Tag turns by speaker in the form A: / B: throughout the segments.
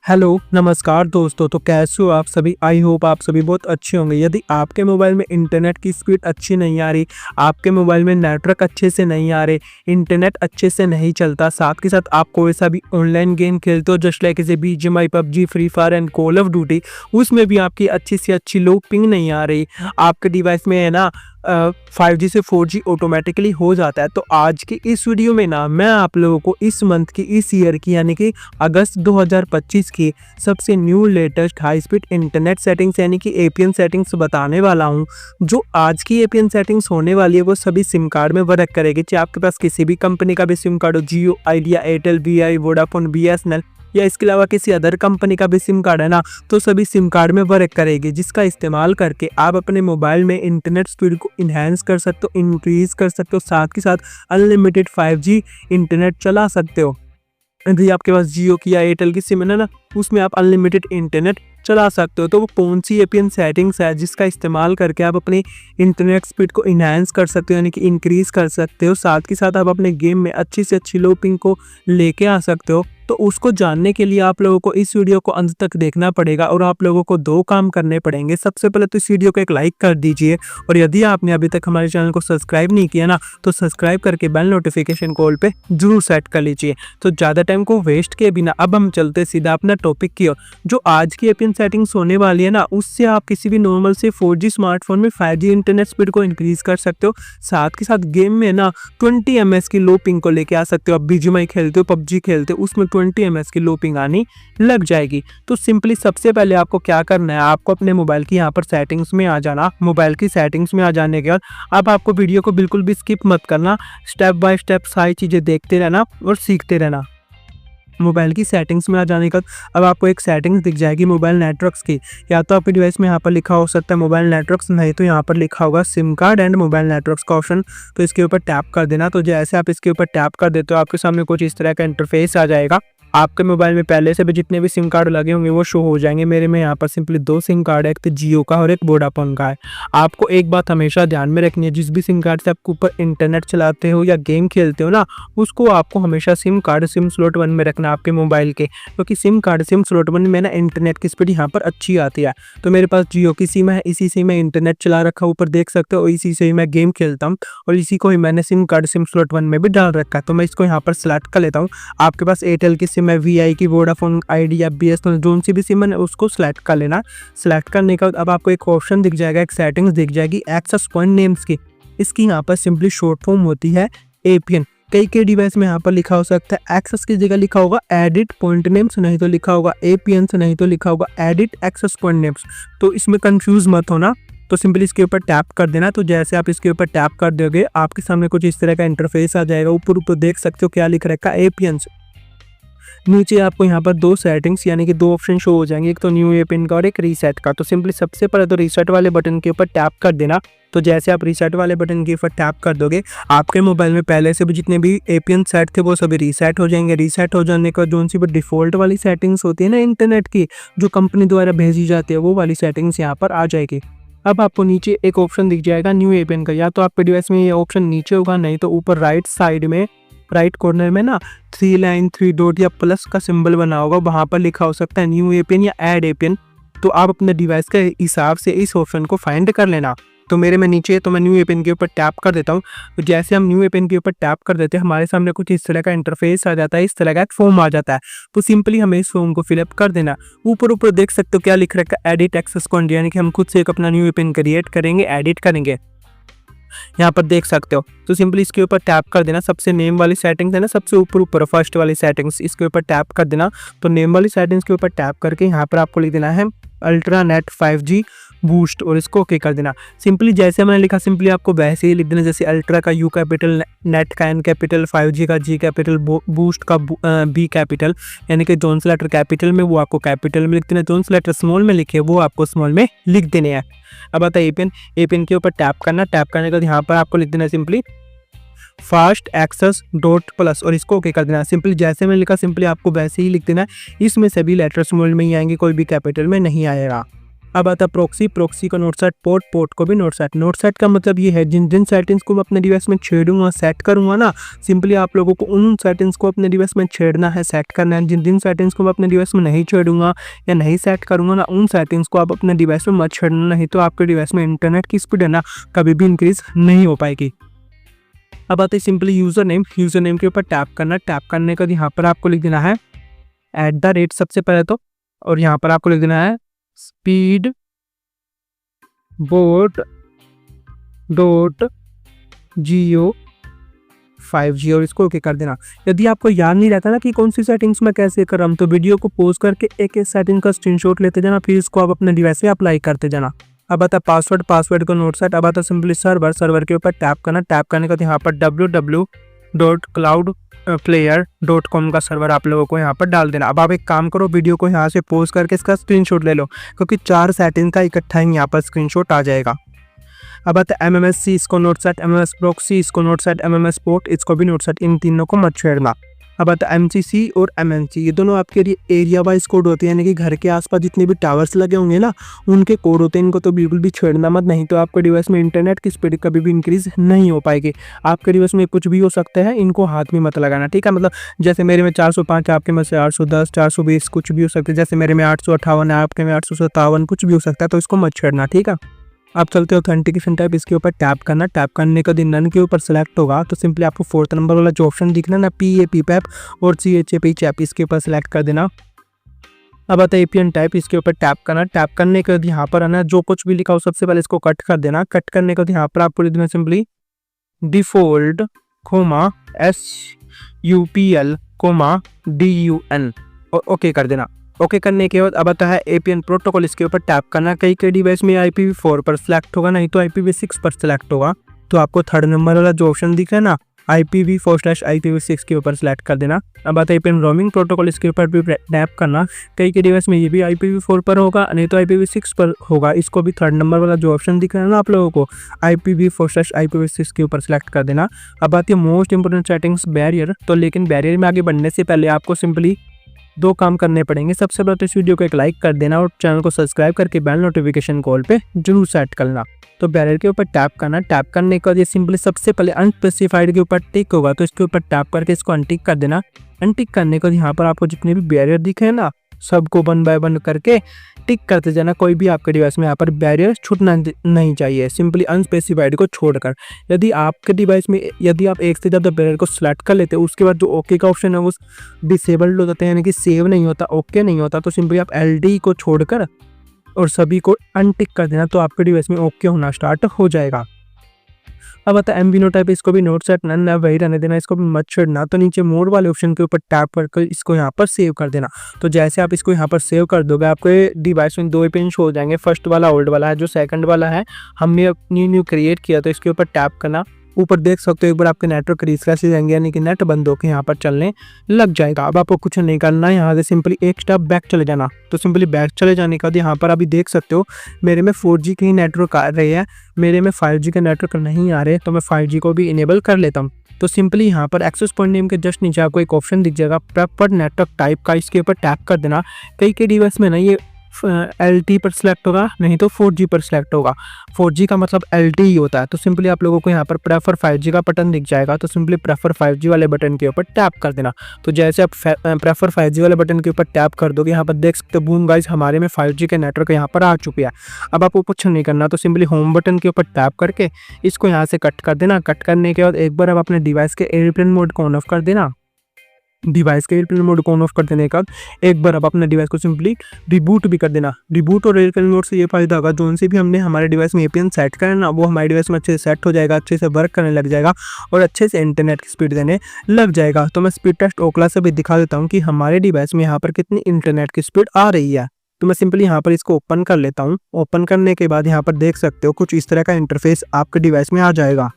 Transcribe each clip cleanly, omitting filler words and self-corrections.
A: Hello, नमस्कार दोस्तों। तो कैसे हो आप सभी? आई होप आप सभी बहुत अच्छे होंगे। यदि आपके मोबाइल में इंटरनेट की स्पीड अच्छी नहीं आ रही, आपके मोबाइल में नेटवर्क अच्छे से नहीं आ रहे, इंटरनेट अच्छे से नहीं चलता, साथ के साथ आप कोई सा भी ऑनलाइन गेम खेलते हो जस्ट लाइक जैसे BGMI, PUBG, free fire and call of duty, उसमें भी आपकी अच्छी से अच्छी लो पिंग नहीं आ रही, आपके डिवाइस में है ना 5G से 4G ऑटोमेटिकली हो जाता है। तो आज की इस वीडियो में ना मैं आप लोगों को इस मंथ की, इस ईयर की यानी कि अगस्त 2025 की सबसे new latest high speed internet settings यानी कि एपीएन सेटिंग्स बताने वाला हूं। जो आज की एपीएन सेटिंग्स होने वाली है वो सभी सिम कार्ड में वर्क करेगी, चाहे आपके पास किसी भी कंपनी का भी सिम कार्ड हो, जियो, आइडिया, एयरटेल, वीआई, वोडाफोन, बीएसएनएल या इसके अलावा किसी अदर कंपनी का भी सिम कार्ड है ना, तो सभी सिम कार्ड में वर्क करेगी, जिसका इस्तेमाल करके आप अपने मोबाइल में इंटरनेट स्पीड को इन्हेंस कर सकते हो, इंक्रीज कर सकते हो, साथ के साथ अनलिमिटेड 5G इंटरनेट चला सकते हो। यदि आपके पास जियो की या एयरटेल की सिम है ना, उसमें आप अनलिमिटेड इंटरनेट चला सकते हो। तो वो कौन सी एपीएन सेटिंग्स है जिसका इस्तेमाल करके आप अपनी इंटरनेट स्पीड को इन्हांस कर सकते हो यानी कि इंक्रीज कर सकते हो, साथ के साथ आप अपने गेम में अच्छी से अच्छी लो पिंग को लेके आ सकते हो। तो उसको जानने के लिए आप लोगों को इस वीडियो को अंत तक देखना पड़ेगा और आप लोगों को दो काम करने पड़ेंगे। सबसे पहले तो इस वीडियो को एक लाइक कर दीजिए और यदि आपने अभी तक हमारे चैनल को सब्सक्राइब नहीं किया ना, तो सब्सक्राइब करके बेल नोटिफिकेशन कॉल पे जरूर सेट कर लीजिए। तो ज़्यादा टाइम को वेस्ट किए बिना अब हम चलते सीधा अपना टॉपिक की ओर। जो आज की एपीएन सेटिंग्स होने वाली है ना, उससे आप किसी भी नॉर्मल से 4G स्मार्टफोन में 5G इंटरनेट स्पीड को इंक्रीज कर सकते हो, साथ के साथ गेम में ना 20 ms की लो पिंग को लेके आ सकते हो। आप बीजीएमआई खेलते हो, पबजी खेलते हो, उसमें 20 ms की लो पिंग आनी लग जाएगी। तो सिंपली सबसे पहले आपको क्या करना है, आपको अपने मोबाइल की यहाँ पर सेटिंग्स में आ जाना। मोबाइल की सेटिंग्स में आ जाने के बाद अब आपको वीडियो को बिल्कुल भी स्किप मत करना, स्टेप बाय स्टेप सारी चीज़ें देखते रहना और सीखते रहना। मोबाइल की सेटिंग्स में आ जाने के बाद अब आपको एक सेटिंग्स दिख जाएगी मोबाइल नेटवर्क्स की। या तो आपके डिवाइस में यहाँ पर लिखा हो सकता है मोबाइल नेटवर्क्स, नहीं तो यहाँ पर लिखा होगा SIM card and mobile networks का ऑप्शन। तो इसके ऊपर टैप कर देना। तो जैसे आप इसके ऊपर टैप कर देते हो आपके सामने कुछ इस तरह का इंटरफेस आ जाएगा। आपके मोबाइल में पहले से भी जितने भी सिम कार्ड लगे होंगे वो शो हो जाएंगे। मेरे में यहाँ पर सिंपली 2 सिम कार्ड है, एक तो जियो का और एक वोडाफोन का है। आपको एक बात हमेशा ध्यान में रखनी है, जिस भी सिम कार्ड से आपके ऊपर इंटरनेट चलाते हो या गेम खेलते हो ना, उसको आपको हमेशा सिम कार्ड सिम स्लॉट 1 में रखना आपके मोबाइल के, क्योंकि सिम कार्ड सिम स्लॉट 1 में ना इंटरनेट की स्पीड यहाँ पर अच्छी आती है। तो मेरे पास जियो की सिम है, इसी से मैं इंटरनेट चला रखा ऊपर देख सकते हो, इसी से ही मैं गेम खेलता हूँ और इसी को ही मैंने सिम कार्ड सिम स्लॉट 1 में भी डाल रखा है। तो मैं इसको यहाँ पर सिलेक्ट कर लेता हूँ। आपके पास एयरटेल की सिम है, वीआई की, वोडाफोन, आइडिया, बीएसएनएल, जोन सी भी सिम है उसको सिलेक्ट कर लेना। सिलेक्ट करने के बाद अब आपको एक ऑप्शन दिख जाएगा, एक सेटिंग्स दिख जाएगी एक्सेस पॉइंट नेम्स की। इसकी यहाँ पर सिंपली शॉर्ट फॉर्म होती है एपीएन। कई डिवाइस में यहाँ पर लिखा हो सकता है एक्सेस की जगह लिखा होगा एडिट पॉइंट नेम्स, नहीं तो लिखा होगा एपीएन, नहीं तो लिखा होगा एडिट एक्सेस पॉइंट नेम्स। तो इसमें कंफ्यूज मत होना। तो सिंपली इसके ऊपर टैप कर देना। तो जैसे आप इसके ऊपर टैप कर दोगे आपके सामने कुछ इस तरह का इंटरफेस आ जाएगा। ऊपर देख सकते हो क्या लिख रखा है, एपीएन। नीचे आपको यहाँ पर 2 सेटिंग्स यानी कि 2 ऑप्शन शो हो जाएंगे, एक तो न्यू एपीएन का और एक रीसेट का। तो सिंपली सबसे पहले तो रीसेट वाले बटन के ऊपर टैप कर देना। तो जैसे आप रीसेट वाले बटन के ऊपर टैप कर दोगे आपके मोबाइल में पहले से भी जितने भी एपीएन सेट थे वो सभी रीसेट हो जाएंगे। रीसेट हो जाने के बाद जो सी भी डिफ़ॉल्ट वाली सेटिंग्स होती है ना इंटरनेट की, जो कंपनी द्वारा भेजी जाती है, वो वाली सेटिंग्स यहाँ पर आ जाएगी। अब आपको नीचे एक ऑप्शन दिख जाएगा न्यू एपीएन का। या तो आपके डिवाइस में ये ऑप्शन नीचे होगा, नहीं तो ऊपर राइट साइड में राइट कॉर्नर में ना 3 लाइन 3 डॉट या प्लस का सिंबल बना होगा, वहाँ पर लिखा हो सकता है न्यू एपीएन या ऐड एपीएन। तो आप अपने डिवाइस के हिसाब से इस ऑप्शन को फाइंड कर लेना। तो मेरे में नीचे है तो मैं न्यू एपीएन के ऊपर टैप कर देता हूँ। तो जैसे हम न्यू एपीएन के ऊपर टैप कर देते हैं हमारे सामने कुछ इस तरह का इंटरफेस आ जाता है, इस तरह का एक फॉर्म आ जाता है। तो सिंपली हमें इस फॉर्म को फिलअप कर देना। ऊपर देख सकते हो क्या लिख रखा है, एडिट एक्सेस पॉइंट, यानी कि हम खुद से एक अपना न्यू एपीएन क्रिएट करेंगे, एडिट करेंगे। यहाँ पर देख सकते हो। तो सिंपली इसके ऊपर टैप कर देना। सबसे नेम वाली सेटिंग्स है ना, सबसे ऊपर फर्स्ट वाली सेटिंग्स, इसके ऊपर टैप कर देना। तो नेम वाली सेटिंग्स के ऊपर टैप करके यहाँ पर आपको लिख देना है अल्ट्रा नेट 5G बूस्ट और इसको ओके कर देना। सिंपली जैसे मैंने लिखा सिंपली आपको वैसे ही लिख देना, जैसे अल्ट्रा का यू कैपिटल, नेट का एन कैपिटल, 5G का जी कैपिटल, बूस्ट का बी कैपिटल, यानी कि जोन से लेटर कैपिटल में वो आपको कैपिटल में लिख देना, जोन से लेटर स्मॉल में लिखे वो आपको स्मॉल में लिख देने हैं। अब आता है एपीएन के ऊपर टैप करना। टैप करने के बाद यहाँ पर आपको लिख देना simply fast access dot plus और इसको ओके कर देना। सिंपली जैसे मैंने लिखा सिंपली आपको वैसे ही लिख देना है। इसमें सभी लेटर स्मॉल में ही आएंगे, कोई भी कैपिटल में नहीं आएगा। अब आता है प्रॉक्सी, प्रॉक्सी को नोट सेट, पोर्ट, पोर्ट को भी नोट सेट। नोट सेट का मतलब ये है जिन जिन सेटिंग्स को मैं अपने डिवाइस में छेड़ूंगा, सेट करूंगा ना, सिंपली आप लोगों को उन सेटिंग्स को अपने डिवाइस में छेड़ना है, सेट करना है। जिन जिन सेटिंग्स को मैं अपने डिवाइस में नहीं छेड़ूंगा या नहीं सेट करूंगा ना, उन सेटिंग्स को आप अपने डिवाइस में मत छेड़ना, नहीं तो आपके डिवाइस में इंटरनेट की स्पीड है ना कभी भी इंक्रीज नहीं हो पाएगी। अब आते simply user name, user name के ऊपर टैप करना। टैप करने के बाद यहाँ पर आपको लिख देना है @ सबसे पहले तो, और यहाँ पर आपको लिख देना है स्पीड बोट डॉट जियो 5G और इसको ओके कर देना। यदि आपको याद नहीं रहता ना कि कौन सी सेटिंग्स में कैसे कर रहा हूं, तो वीडियो को पॉज करके एक एक सेटिंग का स्क्रीनशॉट लेते जाना, फिर इसको आप अपने डिवाइस पे अप्लाई करते जाना। अब आता पासवर्ड, पासवर्ड को नोट सेट। अब आता सिंपली सर्वर, सर्वर के ऊपर टैप करना। टैप करने के बाद यहाँ पर www.cloudplayer.com का सर्वर आप लोगों को यहाँ पर डाल देना। अब आप एक काम करो, वीडियो को यहाँ से पॉज करके इसका स्क्रीनशॉट ले लो, क्योंकि 4 सेटिंग का इकट्ठा ही यहाँ पर स्क्रीनशॉट आ जाएगा। अब आता है MMSC, इसको नोट सेट, MMS प्रॉक्सी इसको नोट सेट, MMS पोर्ट इसको भी नोट सेट, इन तीनों को मत छेड़ना। अब आता है MCC और MNC, ये दोनों आपके लिए एरिया वाइज कोड होते हैं, यानी कि घर के आसपास जितने भी टावर्स लगे होंगे ना उनके कोड होते हैं। इनको तो बिल्कुल भी छेड़ना मत, नहीं तो आपके डिवाइस में इंटरनेट की स्पीड कभी भी इंक्रीज नहीं हो पाएगी। आपके डिवाइस में कुछ भी हो सकता है, इनको हाथ में मत लगाना, ठीक है। मतलब जैसे मेरे में 405, आपके में से 810, 420 कुछ भी हो सकता है। जैसे मेरे में 858 है, आपके में 857 कुछ भी हो सकता है, तो इसको मत छेड़ना, ठीक है। आप चलते ऑथेंटिकेशन टाइप, इसके ऊपर टैप करना। टैप करने के दिन नन के ऊपर सेलेक्ट होगा, तो सिंपली आपको 4th नंबर वाला जो ऑप्शन दिखना ना, PAP और CHAP चैप, इसके ऊपर सेलेक्ट कर देना। अब आता है APN टाइप, इसके ऊपर टैप करना। टैप करने के बाद यहाँ पर आना, जो कुछ भी लिखा हो सबसे पहले इसको कट कर देना। कट करने के बाद यहाँ पर आपको लिख देना सिंपली डिफॉल्ट SUPL DUN और ओके कर देना। ओके करने के बाद अब आता है APN प्रोटोकॉल, इसके ऊपर टैप करना। कई कई डिवाइस में IPv4 पर सिलेक्ट होगा, नहीं तो IPv6 पर सिलेक्ट होगा, तो आपको 3rd नंबर वाला जो ऑप्शन दिख रहा है ना IPv4/IPv6 के ऊपर सिलेक्ट कर देना। अब आता है APN रोमिंग प्रोटोकॉल, इसके ऊपर भी टैप करना। कई के डिवाइस में ये भी IPv4 पर होगा, नहीं तो IPv6 पर होगा, इसको भी 3rd नंबर वाला जो ऑप्शन दिख रहा है ना आप लोगों को IPv4/IPv6 के ऊपर सिलेक्ट कर देना। अब आती है मोस्ट इंपोर्टेंट सेटिंग्स, बैरियर। तो लेकिन बैरियर में आगे बढ़ने से पहले आपको सिंपली 2 काम करने पड़ेंगे। सबसे पहले तो इस वीडियो को एक लाइक कर देना और चैनल को सब्सक्राइब करके बेल नोटिफिकेशन कॉल पे जरूर सेट करना। तो बैरियर के ऊपर टैप करना। टैप करने के बाद ये सिंपली सबसे पहले अनस्पेसिफाइड के ऊपर टिक होगा, तो इसके ऊपर टैप करके इसको अनटिक कर देना। अनटिक करने के बाद यहाँ पर आपको जितने भी बैरियर दिखे हैं ना, सबको 1 बाय 1 करके टिक करते जाना। कोई भी आपके डिवाइस में यहाँ पर बैरियर छूटना नहीं चाहिए, सिंपली अनस्पेसिफाइड को छोड़कर। यदि आपके डिवाइस में यदि आप एक से ज़्यादा बैरियर को सिलेक्ट कर लेते हो, उसके बाद जो ओके का ऑप्शन है वो डिसेबल्ड हो जाता है, यानी कि सेव नहीं होता, ओके नहीं होता, तो सिंपली आप LD को छोड़कर और सभी को अनटिक कर देना, तो आपके डिवाइस में ओके होना स्टार्ट हो जाएगा। अब आता है MVNO टाइप, इसको भी नोट सेट नन वही रहने देना, इसको भी मत छेड़ना। तो नीचे मोर वाले ऑप्शन के ऊपर टैप करके इसको यहाँ पर सेव कर देना। तो जैसे आप इसको यहाँ पर सेव कर दोगे, आपके डिवाइस में 2 पिन शो हो जाएंगे। फर्स्ट वाला ओल्ड वाला है, जो सेकंड वाला है हमने न्यू क्रिएट किया, तो इसके ऊपर टैप करना। ऊपर देख सकते हो एक बार आपके नेटवर्क रिफ्रेश हो जाएंगे, यानी कि नेट बंद होकर यहाँ पर चलने लग जाएगा। अब आपको कुछ नहीं करना है, यहाँ से सिंपली एक स्टेप बैक चले जाना। तो सिंपली बैक चले जाने के बाद यहाँ पर अभी देख सकते हो मेरे में 4G के ही नेटवर्क आ रहे हैं, मेरे में 5G के नेटवर्क नहीं आ रहे, तो मैं 5G को भी इनेबल कर लेता हूँ। तो सिंपली यहाँ पर एक्सेस पॉइंट नेम के जस्ट नीचे आपको एक ऑप्शन दिख जाएगा प्रेफर्ड नेटवर्क टाइप का, इसके ऊपर टैप कर देना। कई डिवाइस में ना ये LT पर सिलेक्ट होगा, नहीं तो 4G पर सिलेक्ट होगा। 4G का मतलब LT ही होता है। तो सिंपली आप लोगों को यहाँ पर प्रेफर 5G का बटन दिख जाएगा, तो सिंपली प्रेफर 5G वाले बटन के ऊपर टैप कर देना। तो जैसे आप प्रेफर 5G वाले बटन के ऊपर टैप कर दोगे, यहाँ पर देख सकते हो बूम गाइस, हमारे में 5G के नेटवर्क यहाँ पर आ चुके हैं। अब आपको कुछ नहीं करना, तो सिंपली होम बटन के ऊपर टैप करके इसको यहाँ से कट कर देना। कट करने के बाद एक बार आप अपने डिवाइस के एयरप्लेन मोड को ऑन ऑफ कर देना। डिवाइस के एयरप्लेन मोड को ऑन ऑफ कर देने के बाद एक बार आप अपने डिवाइस को सिंपली रिबूट भी कर देना। रिबूट और एयरप्लेन मोड से ये फायदा होगा, जो से भी हमने हमारे डिवाइस में APN सेट करें ना, वो हमारे डिवाइस में अच्छे से सेट हो जाएगा, अच्छे से वर्क करने लग जाएगा और अच्छे से इंटरनेट की स्पीड देने लग जाएगा। तो मैं स्पीड टेस्ट ओकला से भी दिखा देता हूँ कि हमारे डिवाइस में यहाँ पर कितनी इंटरनेट की स्पीड आ रही है। तो मैं सिंपली यहाँ पर इसको ओपन कर लेता हूँ। ओपन करने के बाद यहाँ पर देख सकते हो कुछ इस तरह का इंटरफेस आपके डिवाइस में आ जाएगा।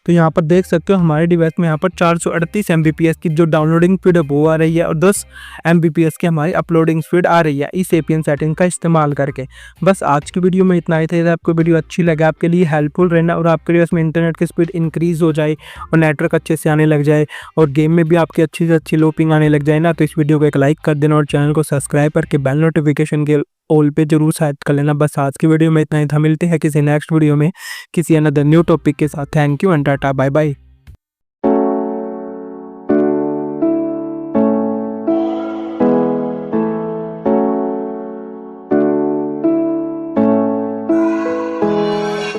A: तो यहाँ पर देख सकते हो हमारे डिवाइस में यहाँ पर 438 Mbps की जो डाउनलोडिंग स्पीड है वो आ रही है और 10 Mbps की हमारी अपलोडिंग स्पीड आ रही है इस एपीएन सेटिंग का इस्तेमाल करके। बस आज की वीडियो में इतना ही था। यदि आपको वीडियो अच्छी लगे, आपके लिए हेल्पफुल रहना और आपके डिवाइस में इंटरनेट की स्पीड इंक्रीज हो जाए और नेटवर्क अच्छे से आने लग जाए और गेम में भी आपकी अच्छी से अच्छी लोपिंग आने लग जाए ना, तो इस वीडियो को एक लाइक कर देना और चैनल को सब्सक्राइब करके बेल नोटिफिकेशन के ऑल पे जरूर सेट कर लेना। बस आज की वीडियो में इतना ही था। मिलते हैं किसी नेक्स्ट वीडियो में किसी अनदर न्यू टॉपिक के साथ। Thank you and tata bye bye.